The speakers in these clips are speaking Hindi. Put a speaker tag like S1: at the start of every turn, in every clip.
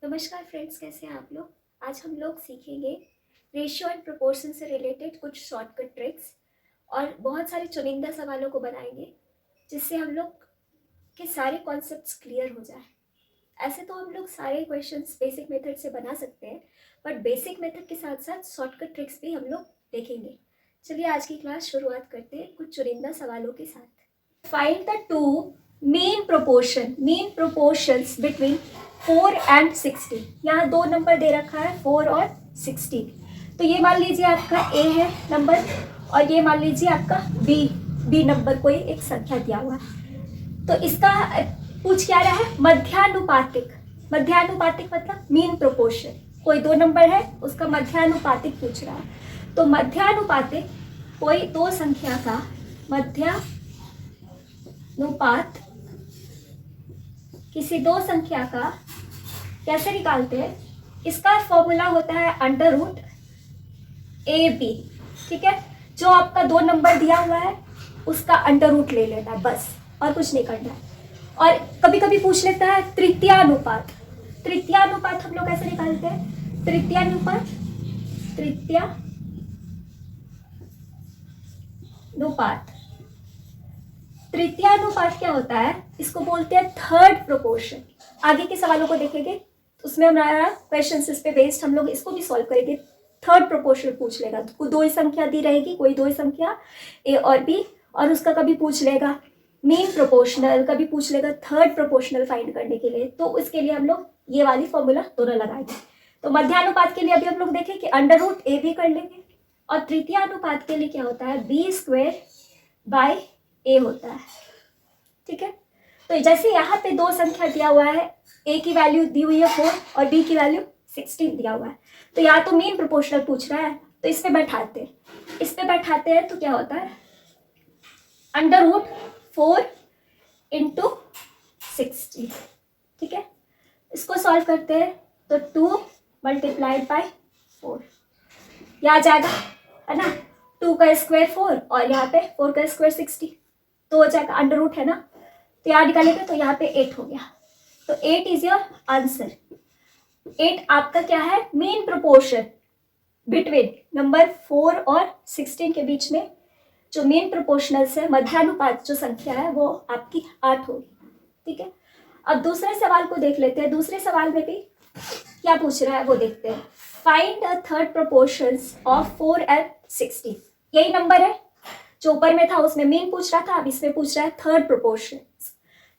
S1: नमस्कार फ्रेंड्स, कैसे हैं आप लोग। आज हम लोग सीखेंगे रेशियो एंड प्रोपोर्शन से रिलेटेड कुछ शॉर्टकट ट्रिक्स और बहुत सारे चुनिंदा सवालों को बनाएंगे जिससे हम लोग के सारे कॉन्सेप्ट्स क्लियर हो जाए। ऐसे तो हम लोग सारे क्वेश्चंस बेसिक मेथड से बना सकते हैं, बट बेसिक मेथड के साथ साथ शॉर्टकट ट्रिक्स भी हम लोग देखेंगे। चलिए आज की क्लास शुरुआत करते हैं कुछ चुनिंदा सवालों के साथ। Find the two mean proportions between 4 and 16। यहाँ दो नंबर दे रखा है 4 और 16। तो ये मान लीजिए आपका ए है नंबर और ये मान लीजिए आपका बी नंबर कोई एक संख्या दिया हुआ है। तो इसका पूछ क्या रहा है, मध्यानुपातिक। मध्यानुपातिक मतलब मीन प्रोपोर्शन। कोई दो नंबर है उसका मध्यानुपातिक पूछ रहा है। तो मध्यानुपातिक कोई दो संख्या का मध्यानुपात किसी दो संख्या का कैसे निकालते हैं, इसका फॉर्मूला होता है अंडर रूट ए बी। ठीक है, जो आपका दो नंबर दिया हुआ है उसका अंडर रूट ले लेना है बस, और कुछ नहीं करना है। और कभी कभी पूछ लेता है तृतीयानुपात। तृतीयानुपात हम लोग कैसे निकालते हैं, तृतीयानुपात तृतीयानुपात क्या होता है, इसको बोलते हैं थर्ड प्रोपोर्शन। आगे के सवालों को देखेंगे उसमें हमारा क्वेश्चन इस पे बेस्ड हम लोग इसको भी सॉल्व करेंगे। थर्ड प्रोपोर्शन पूछ लेगा, तो दो ही संख्या दी रहेगी, कोई दो ही संख्या ए और बी, और उसका कभी पूछ लेगा मीन प्रोपोर्शनल, कभी पूछ लेगा थर्ड प्रोपोर्शनल फाइंड करने के लिए। तो इसके लिए हम लोग ये वाली फॉर्मूला दोनों लगाएंगे। तो मध्यानुपात के लिए अभी हम लोग देखें कि अंडर रूट ए बी कर लेंगे, और तृतीयानुपात के लिए क्या होता है, बी स्क्वायर बाय ए होता है। ठीक है, तो जैसे यहाँ पे दो संख्या दिया हुआ है, ए की वैल्यू दी हुई है 4 और बी की वैल्यू 16 दिया हुआ है, तो यहाँ तो मीन प्रोपोर्शनल पूछ रहा है, तो इस पे बैठाते हैं तो क्या होता है, अंडर रूट 4 इंटू 60। ठीक है, इसको सॉल्व करते हैं तो 2 मल्टीप्लाइड बाय 4 यह आ जाएगा, है ना। 2 का स्क्वायर 4 और यहाँ पे 4 का स्क्वायर 60, तो हो जाएगा अंडर रूट, है ना। तो यहाँ निकालेंगे तो यहाँ पे 8 हो गया, तो 8 इज योर आंसर। 8 आपका क्या है, मीन प्रोपोर्शन बिटवीन नंबर 4 और 16 के बीच में जो मीन प्रोपोर्शनल से मध्यानुपात जो संख्या है वो आपकी 8 होगी। ठीक है, अब दूसरे सवाल को देख लेते हैं। दूसरे सवाल में भी क्या पूछ रहा है वो देखते हैं। Find the third proportions of 4 and 16। यही नंबर है जो ऊपर में था, उसमें मीन पूछ रहा था, अब इसमें पूछ रहा है थर्ड प्रोपोर्शन।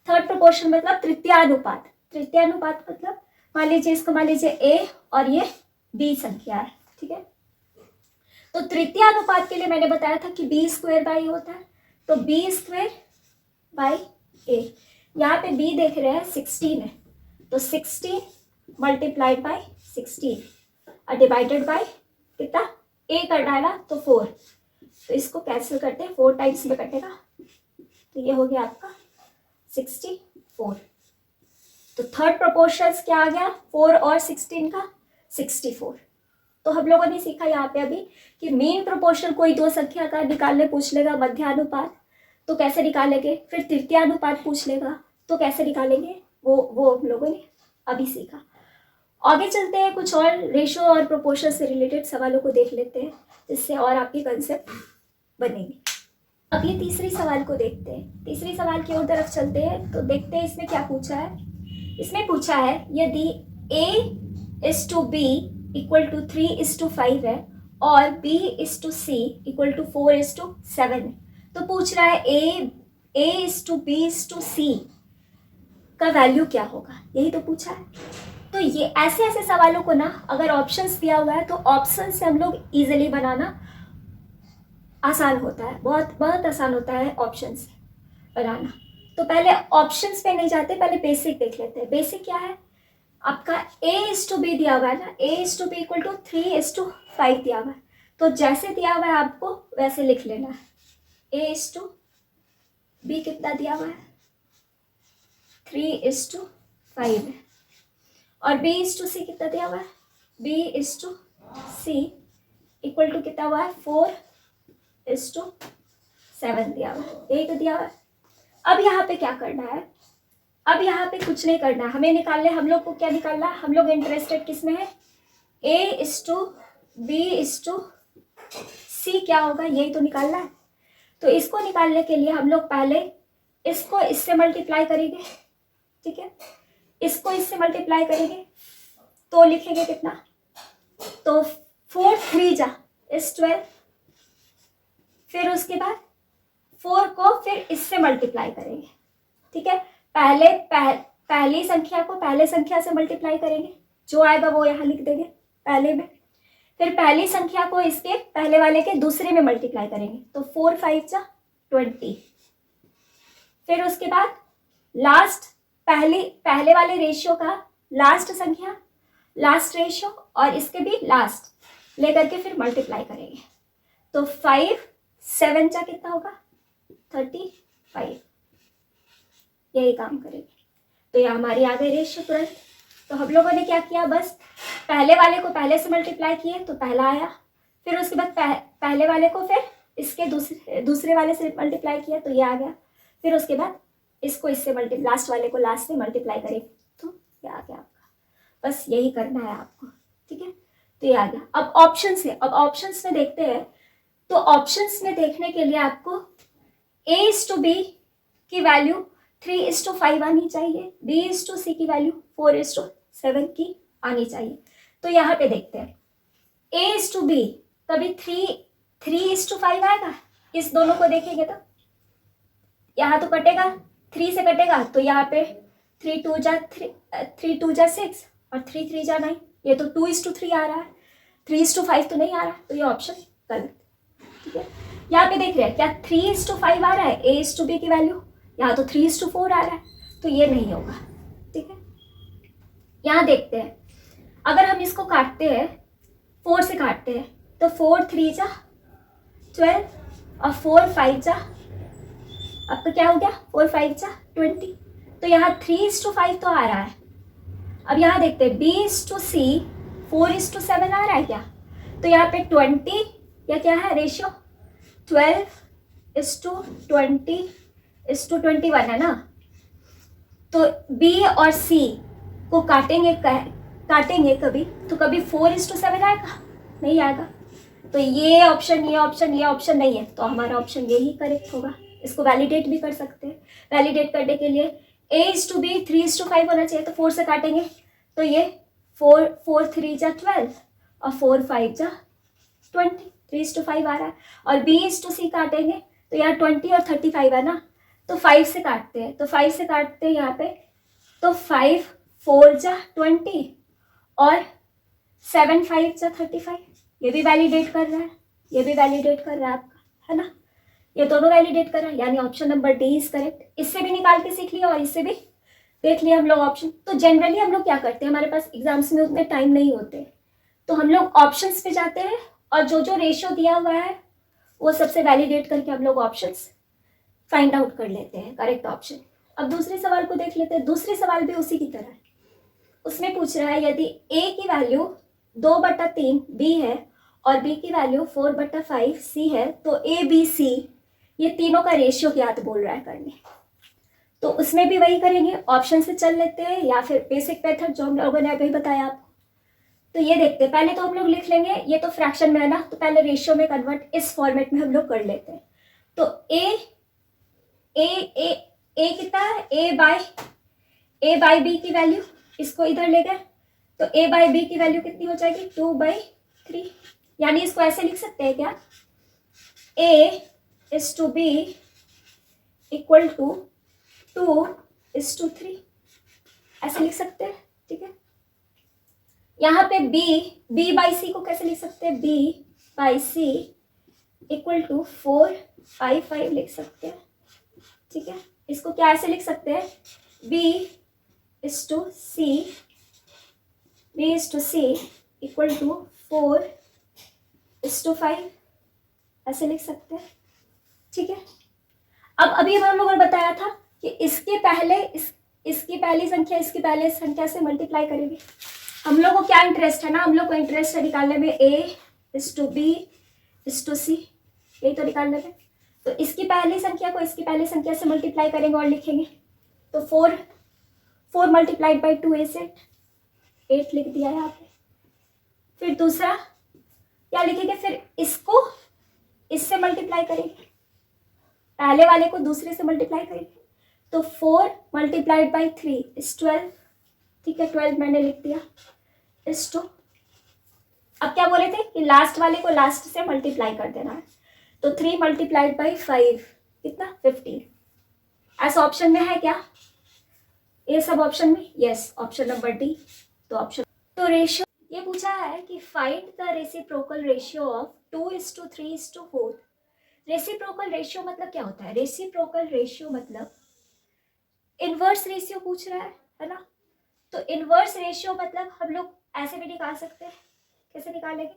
S1: थर्ड प्रोपोर्शन मतलब तृतीयानुपात। तृतीयानुपात मतलब मान लीजिए इसको, मान लीजिए ए और ये बी संख्या है। ठीक है, तो तृतीयानुपात के लिए मैंने बताया था कि बी स्क्वायर बाई होता है, तो बी स्क्वायर बाई ए। यहाँ पे बी देख रहे हैं 16 है, तो 16 मल्टीप्लाइड बाई 16 और डिवाइडेड बाई कितना, ए कर डाला तो 4, तो इसको कैंसिल करते हैं, 4 टाइम्स में कटेगा, तो ये हो गया आपका 64। तो थर्ड प्रोपोर्शंस क्या आ गया, 4 और 16 का 64। तो हम लोगों ने सीखा यहाँ पे अभी कि मीन प्रोपोर्शन कोई दो संख्या का निकालने पूछ लेगा मध्यानुपात, तो कैसे निकालेंगे, फिर तृतीयानुपात पूछ लेगा तो कैसे निकालेंगे, वो हम लोगों ने अभी सीखा। आगे चलते हैं, कुछ और रेशो और प्रोपोर्शन से रिलेटेड सवालों को देख लेते हैं जिससे और आपके कंसेप्ट बनेंगे। अब ये तीसरी सवाल को देखते हैं। तीसरी सवाल की ओर तरफ चलते हैं तो देखते हैं इसमें क्या पूछा है। इसमें पूछा है यदि a/b = 3:5 है और b/c = 4:7 है, तो पूछ रहा है a/b/c का वैल्यू क्या होगा, यही तो पूछा है। तो ये ऐसे ऐसे सवालों को ना, अगर ऑप्शंस दिया हुआ है तो ऑप्शन से हम लोग इजीली बनाना आसान होता है, बहुत बहुत आसान होता है ऑप्शंस बनाना। तो पहले ऑप्शंस पे नहीं जाते, पहले बेसिक देख लेते हैं। बेसिक क्या है आपका, a/b दिया हुआ है ना, a/b = 3:5 दिया हुआ है, तो जैसे दिया हुआ है आपको वैसे लिख लेना है। a/b कितना दिया हुआ है, 3:5 है, और b/c कितना दिया हुआ है, b/c = कितना हुआ है, 4:7 दिया हुआ है, यही तो दिया हुआ है। अब यहाँ पे क्या करना है, अब यहाँ पे कुछ नहीं करना, हमें निकालना है, हम लोग को क्या निकालना है, हम लोग इंटरेस्टेड किस में है, A/B/C क्या होगा, यही तो निकालना है। तो इसको निकालने के लिए हम लोग पहले इसको इससे मल्टीप्लाई करेंगे, ठीक है, इसको इससे मल्टीप्लाई करेंगे तो लिखेंगे कितना, तो 4 3 जा इस 12, फिर उसके बाद 4 को फिर इससे मल्टीप्लाई करेंगे, ठीक है, पहली संख्या को पहले संख्या से मल्टीप्लाई करेंगे, जो आएगा वो यहाँ लिख देंगे पहले में, फिर पहली संख्या को इसके पहले वाले के दूसरे में मल्टीप्लाई करेंगे, तो 4 5 जा 20, फिर उसके बाद लास्ट पहले वाले रेशियो का लास्ट संख्या, लास्ट रेशियो और इसके भी लास्ट लेकर के फिर मल्टीप्लाई करेंगे, तो 5 7 जा कितना होगा 35, यही काम करेंगे। तो ये हमारी आ गई रेशियो तुरंत। तो हम लोगों ने क्या किया, बस पहले वाले को पहले से मल्टीप्लाई किए तो पहला आया, फिर उसके बाद पहले वाले को फिर इसके दूसरे वाले से मल्टीप्लाई किया तो ये आ गया, फिर उसके बाद इसको इससे लास्ट वाले को लास्ट से मल्टीप्लाई करें तो ये आ गया आपका। बस यही करना है आपको, ठीक है। तो ये आ गया। अब ऑप्शंस है, अब ऑप्शंस में देखते हैं। तो ऑप्शंस में देखने के लिए आपको A/B की वैल्यू 3:5 आनी चाहिए, B/C की वैल्यू 4:7 की आनी चाहिए। तो यहाँ पे देखते हैं A/B कभी 3:5 आएगा, इस दोनों को देखेंगे तो यहाँ तो कटेगा, 3 से कटेगा तो यहाँ पे 3 2 जा 6 और 3 3 जा 9, ये तो 2:3 आ रहा है, 3:5 तो नहीं आ रहा, तो ये ऑप्शन गलत, ठीक है। यहाँ पे देख रहे हैं क्या 3:5 आ रहा है A/B की वैल्यू, यहाँ तो 3:4 आ रहा है, तो ये नहीं होगा, ठीक है। यहाँ देखते हैं, अगर हम इसको काटते हैं 4 से काटते हैं तो 4 3 जा 12 और 4 5 जा, आपका क्या हो गया 4 5 जा 20, तो यहाँ 3:5 तो आ रहा है। अब यहाँ देखते हैं B/C 4:7 आ रहा है क्या, तो यहाँ पे 20 या क्या है रेशियो 12:20:21 है ना, तो B और C को काटेंगे कभी तो कभी 4:7 आएगा, नहीं आएगा, तो ये ऑप्शन नहीं है, तो हमारा ऑप्शन यही करेक्ट होगा। इसको वैलिडेट भी कर सकते हैं। वैलिडेट करने के लिए A/B 3:5 होना चाहिए, तो 4 से काटेंगे तो ये 4 3 जा 12 और 4 5 जा 20, 3:5 आ रहा है। और B/C काटेंगे तो यहाँ 20 और 35 है ना, तो 5 से काटते हैं, तो 5 से काटते हैं यहाँ पे, तो 5 4 जा 20 और 7 5 जा 35, ये भी वैलिडेट कर रहा है, ये भी वैलिडेट कर रहा है आपका, है ना, ये दोनों वैलिडेट कर रहा है, यानी option number D is correct. इससे भी निकाल के सीख लिया और इससे भी देख लिया हम लोग ऑप्शन। तो जनरली हम लोग क्या करते हैं, हमारे पास एग्जाम्स में उतने टाइम नहीं होते, तो हम लोग ऑप्शंस पे जाते हैं और जो जो रेशियो दिया हुआ है वो सबसे वैलिडेट करके हम लोग ऑप्शंस फाइंड आउट कर लेते हैं करेक्ट ऑप्शन। अब दूसरे सवाल को देख लेते हैं। दूसरे सवाल भी उसी की तरह है, उसमें पूछ रहा है यदि A की वैल्यू 2/3 B है और B की वैल्यू 4/5 C है, तो ABC ये तीनों का रेशियो ज्ञात बोल रहा है करने। तो उसमें भी वही करेंगे, ऑप्शन से चल लेते हैं या फिर बेसिक मेथड जो हम लोगों ने अभी बताया आपको। तो ये देखते हैं, पहले तो हम लोग लिख लेंगे, ये तो फ्रैक्शन में है ना, तो पहले रेशियो में कन्वर्ट इस फॉर्मेट में हम लोग कर लेते हैं। तो A कितना है, A बाई B की वैल्यू, इसको इधर ले गए तो A बाई B की वैल्यू कितनी हो जाएगी 2/3, यानी इसको ऐसे लिख सकते हैं क्या, A/B इक्वल टू 2:3, ऐसे लिख सकते हैं, ठीक है। यहाँ पे B बाई C को कैसे लिख सकते हैं, B by C equal to 4/5 लिख सकते हैं, ठीक है। इसको क्या ऐसे लिख सकते हैं, B/C इक्वल टू 4:5 ऐसे लिख सकते हैं, ठीक है। अब अभी हम लोगों ने बताया था कि इसकी पहली संख्या इसकी पहले संख्या से मल्टीप्लाई करेंगे। हम लोग को क्या इंटरेस्ट है ना, हम लोग को इंटरेस्ट है निकालने में A/B/C, यही तो निकालने में। तो इसकी पहली संख्या को इसकी पहली संख्या से मल्टीप्लाई करेंगे और लिखेंगे, तो 4 4 मल्टीप्लाइड बाई 2 इज इट 8 लिख दिया यहाँ पे। फिर दूसरा क्या लिखेंगे, फिर इसको इससे मल्टीप्लाई करेंगे, पहले वाले को दूसरे से मल्टीप्लाई करेंगे, तो 4 मल्टीप्लाइड बाई 3 इज 12। ठीक है, 12 मैंने लिख दिया इज 2। अब क्या बोले थे कि लास्ट वाले को लास्ट से मल्टीप्लाई कर देना है, तो 3 मल्टीप्लाइड बाई 5 कितना 15। ऐसा ऑप्शन में है क्या, ये सब ऑप्शन में? Yes, option number D. तो ऑप्शन, तो रेशियो ये पूछा है कि find the reciprocal ratio of 2:3:4। Reciprocal ratio मतलब क्या होता है? रेसिप्रोकल रेशियो मतलब इनवर्स रेशियो पूछ रहा है ना। तो इनवर्स रेशियो मतलब हम लोग ऐसे भी निकाल सकते हैं। कैसे निकालेंगे?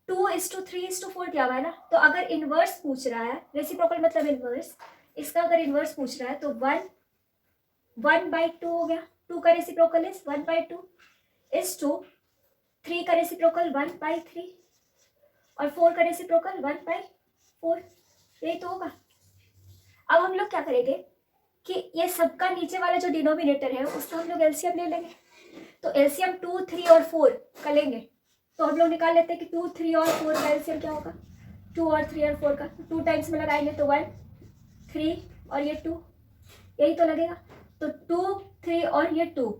S1: 2:3:4 दिया हुआ है ना, तो अगर इनवर्स पूछ रहा है, रेसिप्रोकल मतलब इनवर्स, इसका अगर इनवर्स पूछ रहा है तो 1/2 हो गया। 2 का रेसिप्रोकल इज 1/2 इज 2। 3 का रेसिप्रोकल 1/3 और 4 का रेसिप्रोकल 1/4। यही तो होगा। अब हम लोग क्या करेंगे कि ये सबका नीचे वाला जो डिनोमिनेटर है उसका हम लोग एलसीएम ले लेंगे। तो एलसीएम 2, 3 और 4 का लेंगे, तो हम लोग निकाल लेते हैं कि 2, 3 और 4 का एलसीएम क्या होगा। 2 और 3 और 4 का 2 टाइम्स में लगाएंगे तो 1, 3 और ये 2, यही तो लगेगा। तो 2, 3 और ये 2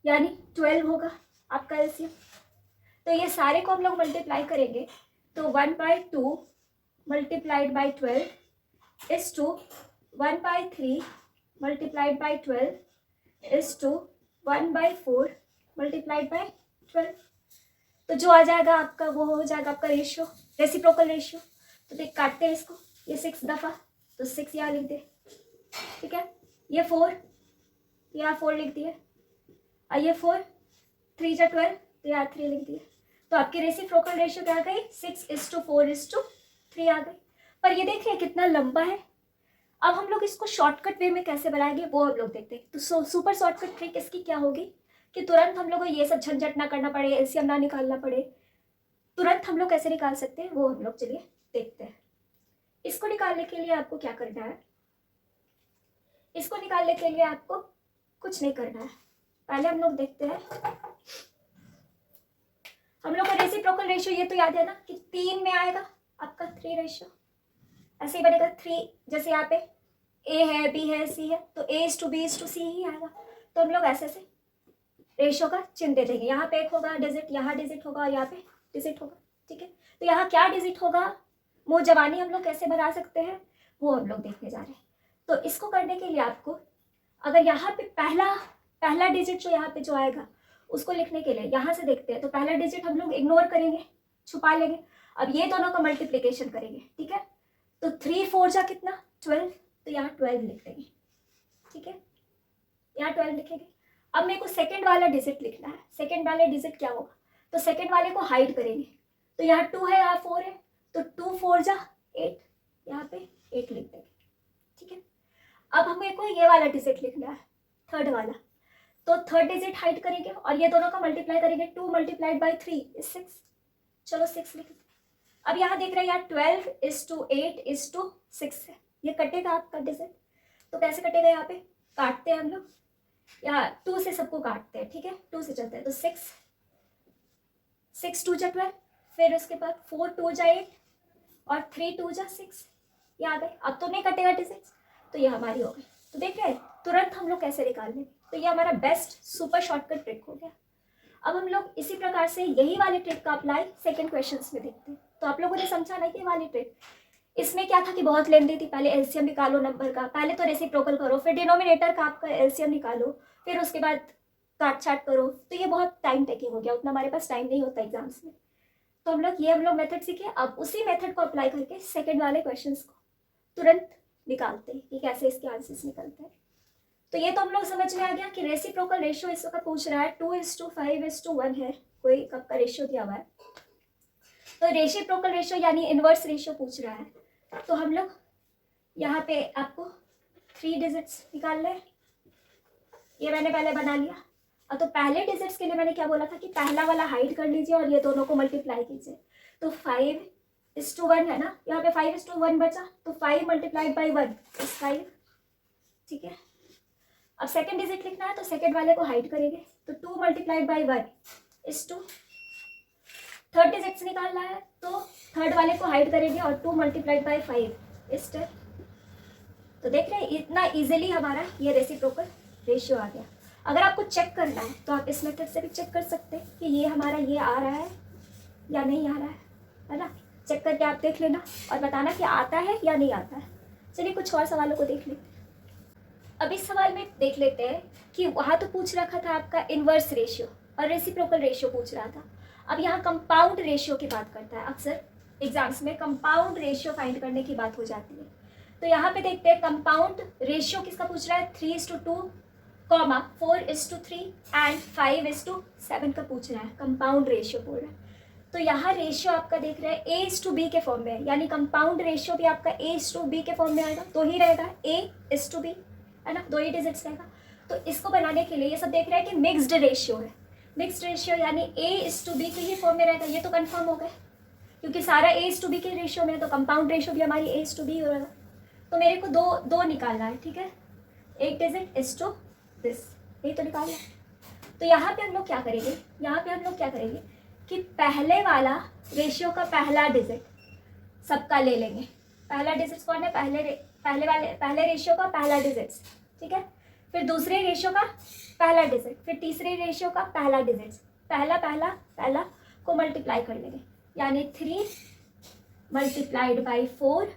S1: यानी 12 होगा आपका एलसीएम। तो ये सारे को हम लोग मल्टीप्लाई करेंगे तो 1/2 multiplied by 12 is to 1/3 multiplied by 12 is to 1/4 multiplied by 12। तो जो आ जाएगा आपका वो हो जाएगा आपका रेशियो, रेसिप्रोकल रेशियो। तो देख काटते हैं इसको, ये 6 दफ़ा, तो 6 यहाँ लिख दे। ठीक है, ये 4 यहाँ 4 लिख दिए, और ये 4, 3 जा 12 तो यहाँ 3 लिख दिए। तो आपकी रेसिप्रोकल रेशियो क्या आ गई? 6:4:3 आ गई। पर ये देख रहे हैं कितना लंबा है। अब हम लोग इसको शॉर्टकट वे में कैसे बनाएंगे वो हम लोग देखते हैं। तो सुपर शॉर्टकट ट्रिक इसकी क्या होगी कि तुरंत हम लोग को ये सब झंझट ना करना पड़े, एलसीएम ना निकालना पड़े, तुरंत हम लोग कैसे निकाल सकते हैं वो हम लोग चलिए देखते हैं। इसको निकालने के लिए आपको क्या करना है? इसको निकालने के लिए आपको कुछ नहीं करना है। पहले हम लोग देखते हैं, हम लोग का रेसिप्रोकल रेशियो ये तो याद है ना कि 3 में आएगा आपका 3 रेशियो, ऐसे ही बनेगा 3। जैसे यहाँ पे ए है, बी है, सी है, तो A:B:C ही आएगा। तो हम लोग ऐसे से रेशियो का चिन्ह दे देंगे। यहाँ पे 1 होगा डिजिट, यहाँ डिजिट होगा और यहाँ पे डिजिट होगा। ठीक है, तो यहाँ क्या डिजिट होगा, मुँह जबानी हम लोग कैसे बना सकते हैं वो हम लोग देखने जा रहे हैं। तो इसको करने के लिए आपको अगर यहाँ पे पहला डिजिट जो यहाँ पे जो आएगा उसको लिखने के लिए यहाँ से देखते हैं, तो पहला डिजिट हम लोग इग्नोर करेंगे, छुपा लेंगे। अब ये दोनों का मल्टीप्लिकेशन करेंगे। ठीक है, तो 3 4 जा कितना 12, तो यहाँ 12 लिख देंगे। ठीक है, यहाँ 12 लिखेंगे। अब मेरे को सेकंड वाला डिजिट लिखना है। सेकंड वाले डिजिट क्या होगा, तो सेकंड वाले को हाइड करेंगे। तो यहाँ 2 है, यहाँ 4 है, तो 2 4 जा 8, यहाँ पे 8 लिख देंगे। ठीक है, अब हमें को ये वाला डिजिट लिखना है, थर्ड वाला, तो थर्ड डिजिट हाइड करेंगे और ये दोनों का मल्टीप्लाई करेंगे। 2 मल्टीप्लाइड बाई 3 इज 6, चलो 6 लिख। अब यहाँ देख रहे हैं यहाँ 12:8:6 है, ये कटेगा आपका डिजिट। तो कैसे कटेगा, यहाँ पे काटते हैं हम लोग, यहाँ 2 से सबको काटते हैं। ठीक है, 2 से चलते हैं, तो 6 2 जा 12, फिर उसके बाद 4 2 जा 8 और 3 2 जा 6, ये आ गए। अब तो नहीं कटेगा डिजिट, तो ये हमारी हो गई। तो देख रहे हैं तुरंत हम लोग कैसे निकाल लेंगे। तो ये हमारा बेस्ट सुपर शॉर्टकट ट्रिक हो गया। अब हम लोग इसी प्रकार से यही वाले ट्रिक का अप्लाई सेकंड क्वेश्चंस में देखते हैं। तो आप लोगों ने समझा ना ये वाली ट्रिक, इसमें क्या था कि बहुत लेंदी थी। पहले एलसीएम निकालो नंबर का, पहले तो रेसिप्रोकल करो, फिर डिनोमिनेटर का आपका एलसीएम निकालो, फिर उसके बाद काट छाट करो। तो ये बहुत टाइम टेकिंग हो गया, उतना हमारे पास टाइम नहीं होता एग्जाम्स में। तो हम लोग मेथड सीखे। अब उसी मेथड को अप्लाई करके सेकेंड वाले क्वेश्चन को तुरंत निकालते हैं कि कैसे इसके आंसर्स निकलते हैं। तो ये तो हम लोग समझ में आ गया कि रेसिप्रोकल रेशियो इसका पूछ रहा है 2:5:1 है, कोई कब का रेशियो दिया हुआ है। तो रेसिप्रोकल रेशियो यानी इनवर्स रेशियो पूछ रहा है। तो हम लोग यहाँ पे आपको 3 डिजिट्स निकाल लें, ये मैंने पहले बना लिया। अब तो पहले डिजिट्स के लिए मैंने क्या बोला था कि पहला वाला हाइड कर लीजिए और ये दोनों को मल्टीप्लाई कीजिए। तो 5:1 है ना, यहाँ पे 5:1 बचा, तो 5 मल्टीप्लाइड बाई 1 इज 5। ठीक है, अब सेकंड डिजिट लिखना है तो सेकंड वाले को हाइड करेंगे, तो 2 multiplied by 1 is 2। Third digit निकालना है तो थर्ड वाले को हाइड करेंगे और 2 मल्टीप्लाइड बाई 5 इज 10। तो देख रहे हैं इतना इजीली हमारा ये रेसिप्रोकल रेशियो आ गया। अगर आपको चेक करना है तो आप इस मेथड से भी चेक कर सकते हैं कि ये हमारा ये आ रहा है या नहीं आ रहा है ना। चेक करके आप देख लेना और बताना कि आता है या नहीं आता है। चलिए कुछ और सवालों को देख लेते हैं। अब इस सवाल में देख लेते हैं कि वहाँ तो पूछ रखा था आपका इन्वर्स रेशियो और रेसिप्रोकल रेशियो पूछ रहा था। अब यहाँ कंपाउंड रेशियो की बात करता है। अक्सर एग्जाम्स में कंपाउंड रेशियो फाइंड करने की बात हो जाती है। तो यहाँ पे देखते हैं कंपाउंड रेशियो किसका पूछ रहा है, 3:2, 4:3 एंड 5:7 का पूछ रहा है। कंपाउंड रेशियो बोल रहा है। तो यहाँ रेशियो आपका देख रहे हैं A:B के फॉर्म में है, यानी कंपाउंड रेशियो भी आपका A:B के फॉर्म में आएगा, तो ही रहेगा A:B, है ना, 2 ही डिजिट्स रहेगा। तो इसको बनाने के लिए ये सब देख रहे हैं कि मिक्स्ड रेशियो है। मिक्स्ड रेशियो यानी A:B के ही फॉर्म में रहेगा, ये तो कंफर्म हो गया क्योंकि सारा A:B के रेशियो में है, तो कंपाउंड रेशियो भी हमारी A:B होगा। तो मेरे को दो निकालना है, ठीक है, एक डिजिट इज टू दिस, यही तो निकालना है। तो यहाँ पे हम लोग क्या करेंगे, कि पहले वाला रेशियो का पहला डिजिट सबका ले लेंगे। पहला डिजिट कौन है, पहले रेशियो का पहला डिजिट, ठीक है। फिर दूसरे रेशियो का पहला डिजिट, फिर तीसरे रेशियो का पहला डिजिट, पहला को मल्टीप्लाई कर लेंगे, यानी 3 multiplied by 4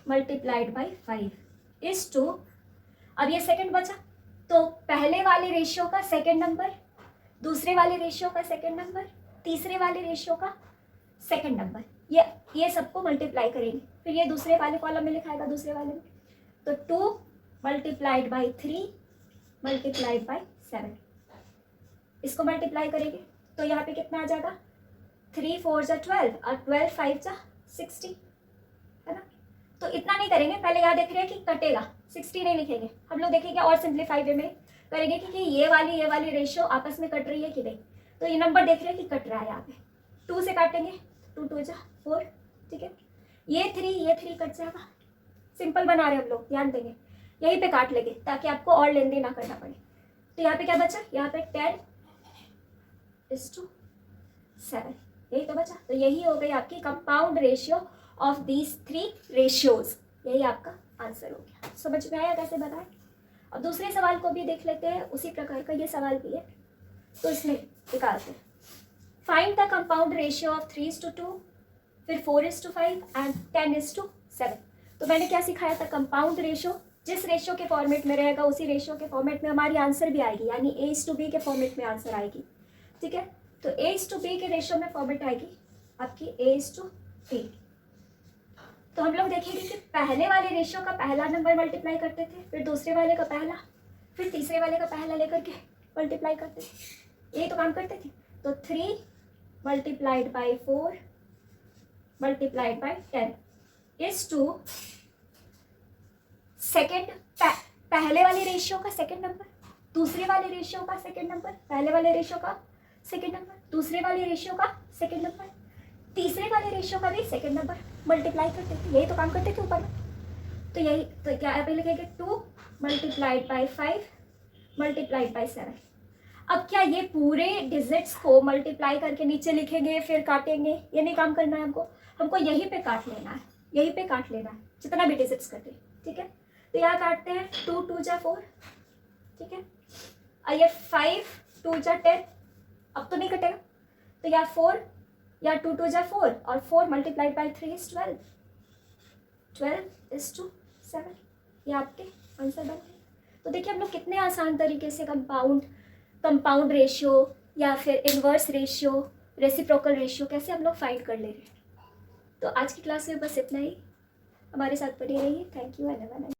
S1: multiplied by 5 is to. अब ये सेकंड बचा, तो पहले वाले रेशियो का सेकंड नंबर, दूसरे वाले रेशियो का सेकंड नंबर, तीसरे वाले रेशियो का सेकंड नंबर, ये सबको मल्टीप्लाई करेंगे। फिर ये दूसरे वाले कॉलम में लिखाएगा, दूसरे वाले में, तो 2 मल्टीप्लाइड बाई 3 मल्टीप्लाइड बाई 7, इसको मल्टीप्लाई करेंगे तो यहाँ पे कितना आ जाएगा, 3 4 जा 12 और 12 5 जा 60, है ना। तो इतना नहीं करेंगे, पहले यहाँ देख रहे हैं कि कटेगा, 60 नहीं लिखेंगे, हम लोग देखेंगे और सिंप्लीफाई वे में करेंगे कि ये वाली रेशियो आपस में कट रही है कि नहीं। तो ये नंबर देख रहे हैं कि कट रहा है, यहाँ पे 2 से काटेंगे, 2 2 जा 4, ठीक है। ये 3 कट जाएगा, सिंपल बना रहे हैं हम लोग, ध्यान देंगे, यहीं पे काट लेंगे ताकि आपको और लेन देन ना करना पड़े। तो यहाँ पे क्या बचा, यहाँ पे 10:7, यही तो बचा। तो यही हो गई आपकी compound ratio of these 3 ratios, यही आपका आंसर हो गया। समझ में आया कैसे बनाए। अब दूसरे सवाल को भी देख लेते हैं, उसी प्रकार का ये सवाल भी है, तो इसमें निकालते हैं। Find the compound ratio of 3:2, फिर 4:5 एंड 10:7। तो मैंने क्या सिखाया था, कंपाउंड रेशियो जिस रेशियो के फॉर्मेट में रहेगा उसी रेशियो के फॉर्मेट में हमारी आंसर भी आएगी, यानी A:B के फॉर्मेट में आंसर आएगी, ठीक है। तो A:B के रेशियो में फॉर्मेट आएगी आपकी A:B। तो हम लोग देखेंगे कि पहले वाले रेशियो का पहला नंबर मल्टीप्लाई करते थे, फिर दूसरे वाले का पहला, फिर तीसरे वाले का पहला लेकर के मल्टीप्लाई करते थे, यही तो काम करते थे। तो 3 multiplied by 4 multiplied by 10 is to second, पहले वाले रेशियो का सेकेंड नंबर, दूसरे वाले रेशियो का सेकेंड नंबर, पहले वाले रेशियो का सेकेंड नंबर, दूसरे वाले रेशियो का सेकेंड नंबर, तीसरे वाले रेशियो का भी सेकेंड नंबर मल्टीप्लाई करते थे, यही तो काम करते थे ऊपर। तो यही तो क्या यहाँ पे लिखेंगे, 2 मल्टीप्लाइड बाई 5 मल्टीप्लाइड बाई 7। अब क्या ये पूरे डिजिट्स को मल्टीप्लाई करके नीचे लिखेंगे फिर काटेंगे, ये नहीं काम करना है हमको यहीं पे काट लेना है, यहीं पे काट लेना है जितना भी डिजिट्स करते, ठीक है। तो यहाँ काटते हैं, 2 2 जा 4, ठीक है, और ये 5 2 जा 10, अब तो नहीं कटेगा, तो यहाँ 4 या 2 2 जा 4 और 4 मल्टीप्लाइड बाई 3 इज 12:7, ये आपके आंसर बन गए। तो देखिए हम लोग कितने आसान तरीके से कंपाउंड रेशियो या फिर इन्वर्स रेशियो, रेसिप्रोकल रेशियो कैसे हम लोग फाइंड कर ले रहे हैं। तो आज की क्लास में बस इतना ही, हमारे साथ बने रहिए। Thank you and have a nice day.